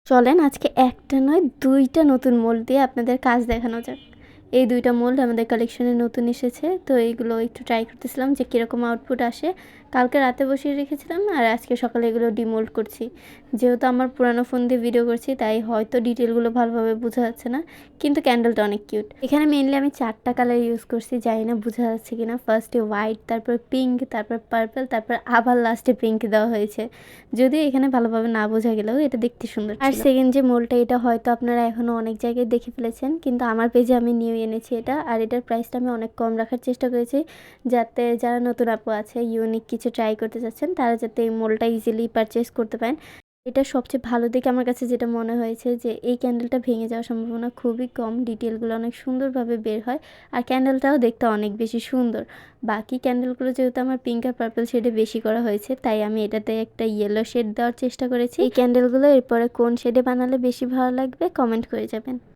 চলেন আজকে একটা নয় ২টা নতুন মোল্ড দিয়ে আপনাদের কাজ দেখানো যাক। এই ২টা মোল্ড আমাদের কালেকশনে নতুন এসেছে। তো এইগুলো একটু ট্রাই করতেছিলাম যে কীরকম আউটপুট আসে। কালকে রাতে বসিয়ে রেখেছিলাম আর আজকে সকালে এগুলো ডিমোল্ড করছি। যেহেতু আমার পুরানো ফোন দিয়ে ভিডিও করছি তাই হয়তো ডিটেলগুলো ভালোভাবে বোঝা যাচ্ছে না। কিন্তু ক্যান্ডেলটা অনেক কিউট। এখানে মেইনলি আমি ৪টা কালার ইউজ করছি, জানি না বোঝা যাচ্ছে কিনা। ফার্স্টে হোয়াইট, তারপর পিঙ্ক, তারপর পার্পল, তারপর আবার লাস্টে পিঙ্ক দেওয়া হয়েছে। যদিও এখানে ভালোভাবে না বোঝা গেলেও এটা দেখতে সুন্দর ছিল। আর সেকেন্ড যে মোলটা এটা হয়তো আপনারা এখনও অনেক জায়গায় দেখে ফেলেছেন, কিন্তু আমার পেজে আমি নিউ এনেছি এটা। আর এটার প্রাইসটা আমি অনেক কম রাখার চেষ্টা করেছি, যাতে যারা নতুন আপু আছে ইউনিক কিছু ট্রাই করতে চাচ্ছেন তারা যাতে এই মোলটা ইজিলি পারচেস করতে পারেন। এটা সবচেয়ে ভালো দিকে আমার কাছে যেটা মনে হয়েছে যে এই ক্যান্ডেলটা ভেঙে যাওয়ার সম্ভাবনা খুবই কম, ডিটেলগুলো অনেক সুন্দরভাবে বের হয় আর ক্যান্ডেলটাও দেখতে অনেক বেশি সুন্দর। বাকি ক্যান্ডেলগুলো যেহেতু আমার পিঙ্ক আর পার্পল শেডে বেশি করা হয়েছে তাই আমি এটাতে একটা ইয়েলো শেড দেওয়ার চেষ্টা করেছি। এই ক্যান্ডেলগুলো এরপরে কোন শেডে বানালে বেশি ভালো লাগবে কমেন্ট করে যাবেন।